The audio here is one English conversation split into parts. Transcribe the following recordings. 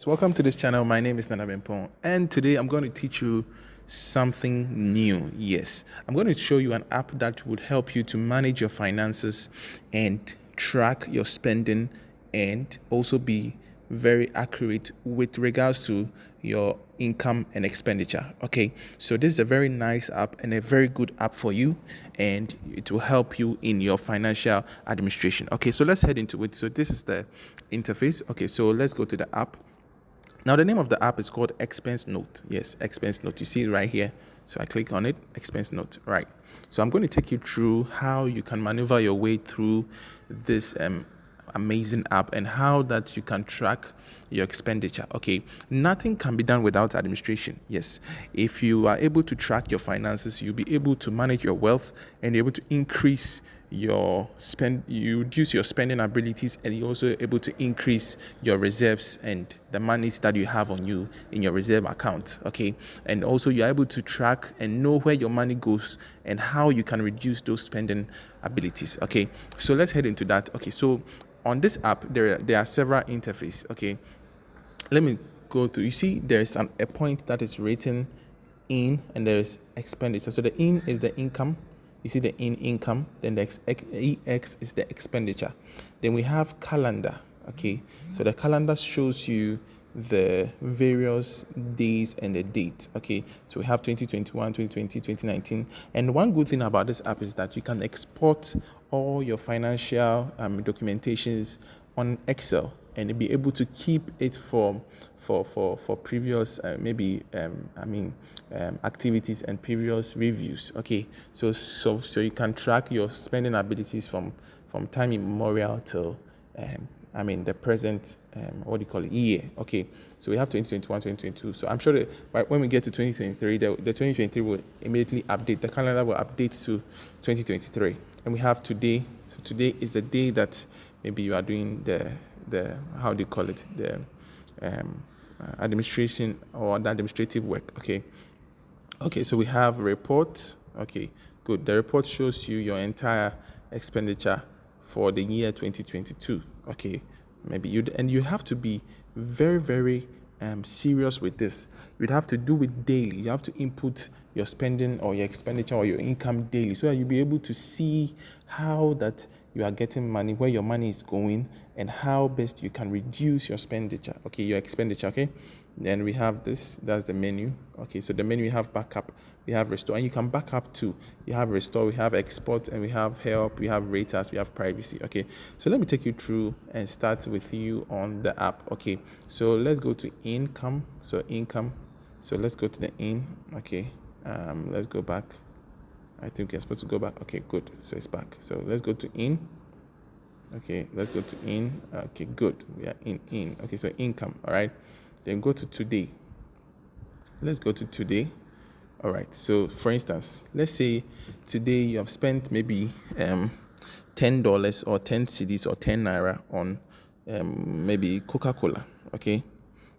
Welcome to this channel. My name is Nana Bempong, and today I'm going to teach you something new. Yes, I'm going to show you an app that would help you to manage your finances and track your spending and also be very accurate with regards to your income and expenditure. Okay, so this is a very nice app and a very good app for you, and it will help you in your financial administration. Okay, so let's head into it. So this is the interface. Okay, so let's go to the app. Now, the name of the app is called Expense Note. Yes, Expense Note. You see it right here. So I click on it, Expense Note. Right. So I'm going to take you through how you can maneuver your way through this amazing app and how that you can track your expenditure. Okay, nothing can be done without administration. Yes, if you are able to track your finances, you'll be able to manage your wealth and you're able to increase you reduce your spending abilities, and you're also able to increase your reserves and the monies that you have on you in your reserve account. Okay, and also you're able to track and know where your money goes and how you can reduce those spending abilities. Okay, so let's head into that. Okay, so on this app there are several interfaces. Okay, let me go through. You see there's a point that is written in, and there is expenditure. So the in is the income. You see the income, then the ex is the expenditure. Then we have calendar. Okay, so the calendar shows you the various days and the date. Okay, so we have 2021, 2020, 2019. And one good thing about this app is that you can export all your financial documentations on Excel and be able to keep it for previous activities and previous reviews. Okay, so you can track your spending abilities from time immemorial till the present, what do you call it, year. Okay, so we have 2021, 2022. So I'm sure that when we get to 2023, the 2023 will immediately update. The calendar will update to 2023. And we have today. So today is the day that maybe you are doing the how do you call it, the administration or the administrative work. Okay, so we have report. Okay, good. The report shows you your entire expenditure for the year 2022. Okay, maybe you have to be very, very serious with this. You'd have to do it daily. You have to input your spending or your expenditure or your income daily, so that you'll be able to see how that you are getting money, where your money is going, and how best you can reduce your expenditure. Okay, your expenditure. Okay, then we have this. That's the menu. Okay, so the menu, we have backup, we have restore, and you can back up too. You have restore, we have export, and we have help, we have rate us, we have privacy. Okay, so let me take you through and start with you on the app. Okay, so let's go to income. So income. So let's go to the in. Okay, let's go back. I think you're supposed to go back. Okay, good. So it's back. So let's go to in. Okay, let's go to in. Okay, good. We are in. Okay, so income. All right. Then go to today. Let's go to today. All right. So for instance, let's say today you have spent maybe $10 or 10 cedis or 10 naira on maybe Coca-Cola. Okay.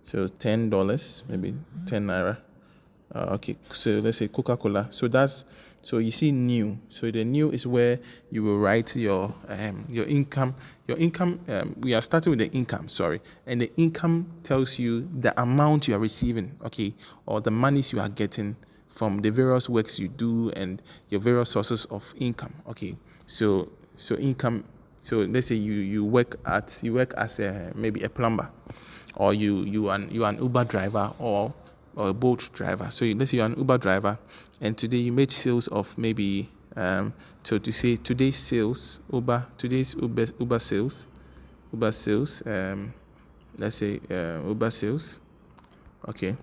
So $10, maybe 10 naira. Okay, so let's say Coca-Cola. So you see new. So the new is where you will write your income. Your income. We are starting with the income. Sorry, and the income tells you the amount you are receiving. Okay, or the monies you are getting from the various works you do and your various sources of income. Okay, so income. So let's say you work as maybe a plumber, or you are an Uber driver or a boat driver. So let's say you're an Uber driver, and today you made sales of maybe so to say today's sales, Uber sales, let's say Uber sales. Okay,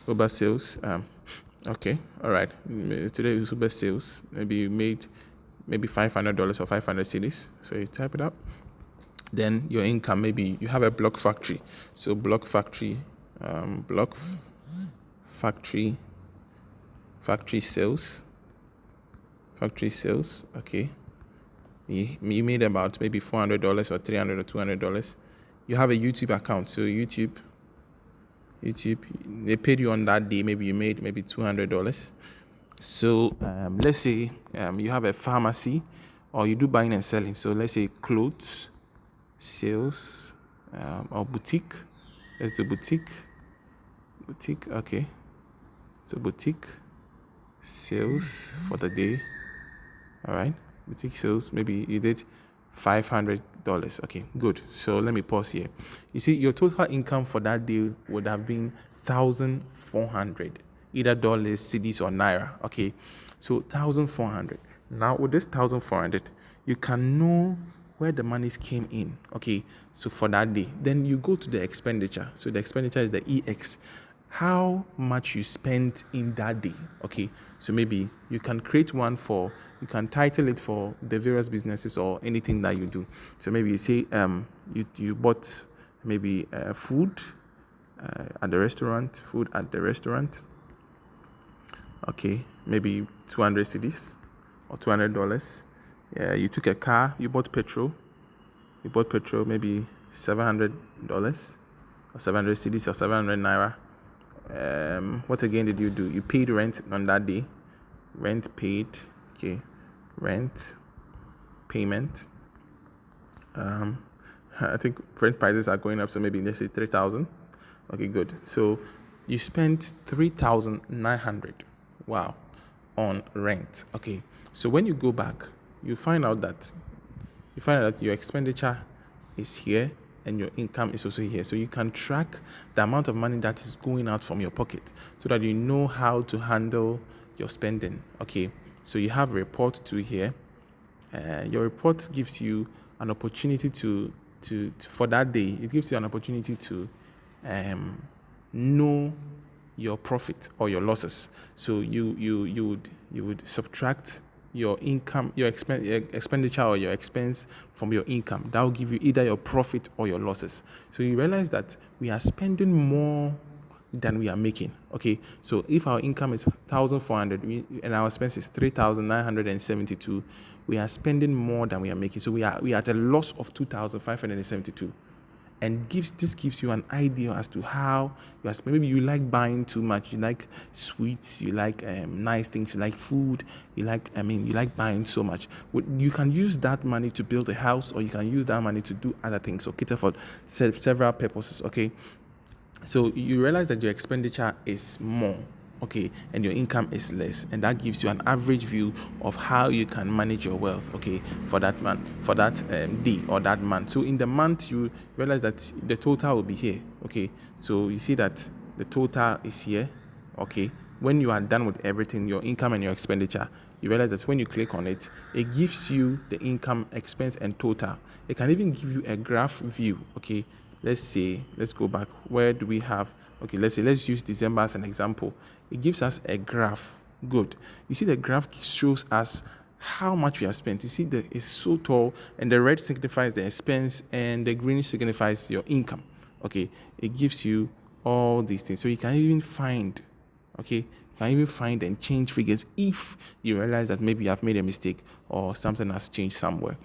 Uber sales. Okay, all right. Today is Uber sales. Maybe you made maybe $500 or 500 cedis. So you type it up. Then your income, maybe you have a block factory. So block factory sales. Okay, you made about maybe $400 or $300 or $200. You have a YouTube account, so YouTube they paid you on that day. Maybe you made maybe $200. So let's say you have a pharmacy, or you do buying and selling. So let's say clothes sales or boutique. Let's do boutique. Boutique, okay. So boutique sales for the day. All right. Boutique sales, maybe you did $500. Okay, good. So let me pause here. You see, your total income for that day would have been 1,400, either dollars, cedis, or naira. Okay, so 1,400. Now with this 1,400, you can know where the monies came in. Okay, so for that day, then you go to the expenditure. So the expenditure is the EX, how much you spent in that day. Okay, so maybe you can create one for, you can title it for the various businesses or anything that you do. So maybe you say you bought maybe food at the restaurant, okay, maybe 200 cedis or $200. Yeah, you took a car, you bought petrol, maybe $700 or 700 cedis or 700 naira. What again did you do? You paid rent on that day. Rent paid. Okay. Rent payment. I think rent prices are going up, so maybe let's say 3,000. Okay, good. So you spent 3,900. Wow, on rent. Okay. So when you go back, you find out that your expenditure is here and your income is also here. So you can track the amount of money that is going out from your pocket so that you know how to handle your spending. Okay, so you have a report to here. Your report gives you an opportunity to for that day. It gives you an opportunity to know your profit or your losses. So you would subtract your income, your expenditure or your expense from your income. That will give you either your profit or your losses. So you realize that we are spending more than we are making. Okay, so if our income is 1,400 and our expense is 3,972, we are spending more than we are making. So we are at a loss of 2,572. And this gives you an idea as to how you are. Maybe you like buying too much. You like sweets. You like nice things. You like food. You like buying so much. You can use that money to build a house, or you can use that money to do other things or cater for several purposes. Okay, so you realize that your expenditure is more, okay, and your income is less, and that gives you an average view of how you can manage your wealth, okay, for that month, for that day or that month. So in the month, you realize that the total will be here, okay. So you see that the total is here, okay. When you are done with everything, your income and your expenditure, you realize that when you click on it, it gives you the income, expense, and total. It can even give you a graph view, okay. Let's go back. Where do we have? Okay, let's use December as an example. It gives us a graph. Good. You see, the graph shows us how much we have spent. You see, it's so tall, and the red signifies the expense, and the green signifies your income. Okay, it gives you all these things. So you can even find, okay, you can even find and change figures if you realize that maybe you have made a mistake or something has changed somewhere.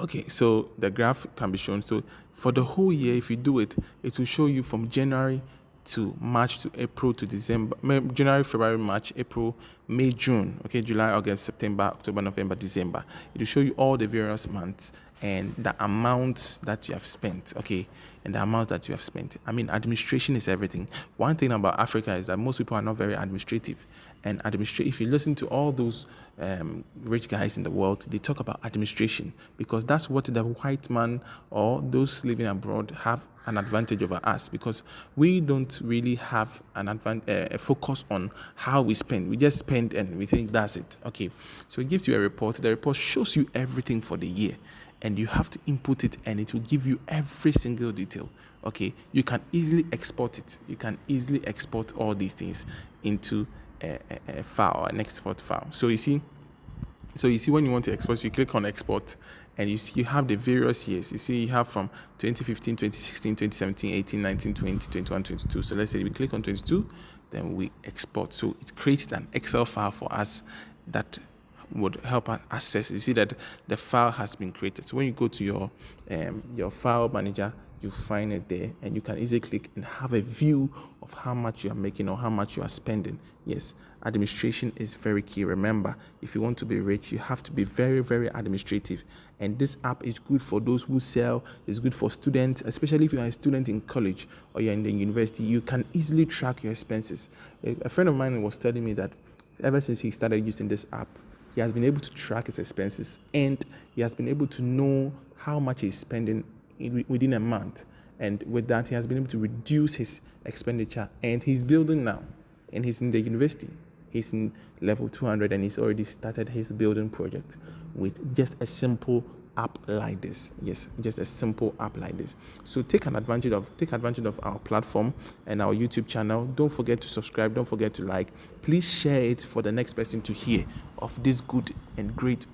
Okay, so the graph can be shown. So for the whole year, if you do it, it will show you from January to March to April to December, January, February, March, April, May, June, okay, July, August, September, October, November, December. It will show you all the various months and the amount that you have spent, okay, and the amount that you have spent. I mean, administration is everything. One thing about Africa is that most people are not very administrative. And if you listen to all those rich guys in the world, they talk about administration because that's what the white man or those living abroad have an advantage over us, because we don't really have a focus on how we spend. We just spend and we think that's it. Okay, so it gives you a report. The report shows you everything for the year, and you have to input it, and it will give you every single detail. Okay, you can easily export it. You can easily export all these things into a file, an export file. So you see when you want to export, you click on export, and you have the various years. You see, you have from 2015, 2016, 2017, 18, 19, 20, 21, 22. So let's say we click on 22, then we export. So it creates an Excel file for us that would help us access. You see that the file has been created. So when you go to your file manager, you find it there, and you can easily click and have a view of how much you are making or how much you are spending. Yes, administration is very key. Remember, if you want to be rich, you have to be very, very administrative. And this app is good for those who sell, it's good for students, especially if you are a student in college or you're in the university. You can easily track your expenses. A friend of mine was telling me that ever since he started using this app, he has been able to track his expenses, and he has been able to know how much he's spending within a month. And with that, he has been able to reduce his expenditure. And he's building now, and he's in the university. He's in level 200, and he's already started his building project with just a simple app like this. Yes, just a simple app like this. So take advantage of our platform and our YouTube channel. Don't forget to subscribe. Don't forget to like. Please share it for the next person to hear of this good and great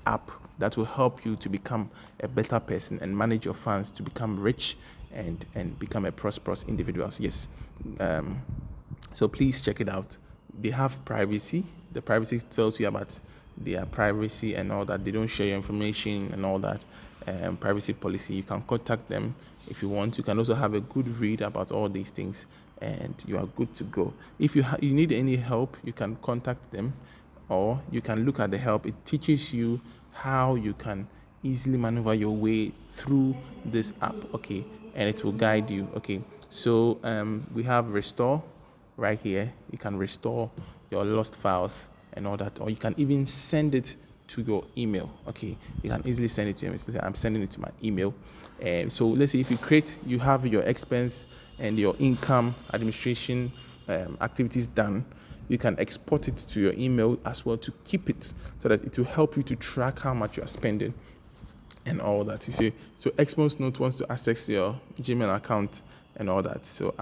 app that will help you to become a better person and manage your funds to become rich and become a prosperous individual. Yes. So please check it out. They have privacy. The privacy tells you about their privacy and all that. They don't share your information and all that. Privacy policy. You can contact them if you want. You can also have a good read about all these things, and you are good to go. If you need any help, you can contact them, or you can look at the help. It teaches you how you can easily maneuver your way through this app, okay, and it will guide you, okay. So we have restore right here. You can restore your lost files and all that, or you can even send it to your email, okay. You can easily send it to me. So I'm sending it to my email. And so let's say if you have your expense and your income administration activities done, you can export it to your email as well to keep it, so that it will help you to track how much you are spending and all that. You see, so Exmos Note wants to access your Gmail account and all that. So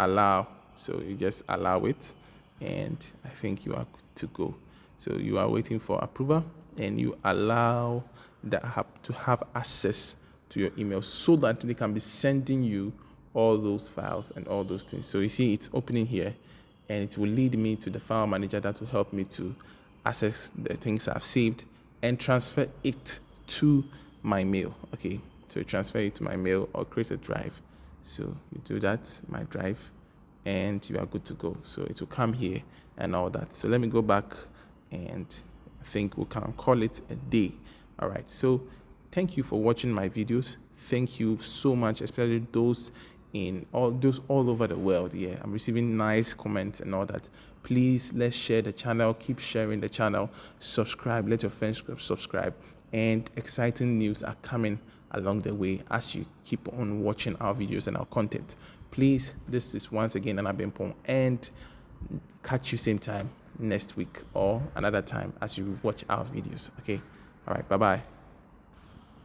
you just allow it, and I think you are good to go. So you are waiting for approval, and you allow the app to have access to your email so that they can be sending you all those files and all those things. So you see, it's opening here, and it will lead me to the file manager that will help me to access the things I've saved and transfer it to my mail. Okay, so you transfer it to my mail or create a drive. So you do that, my drive, and you are good to go. So it will come here and all that. So let me go back, and I think we can call it a day. All right, so thank you for watching my videos. Thank you so much, especially those all over the world. Yeah, I'm receiving nice comments and all that. Please, let's share the channel. Keep sharing the channel. Subscribe. Let your friends subscribe. And exciting news are coming along the way as you keep on watching our videos and our content. Please, this is once again Anabimpong, and catch you same time next week or another time as you watch our videos. Okay, all right, bye bye.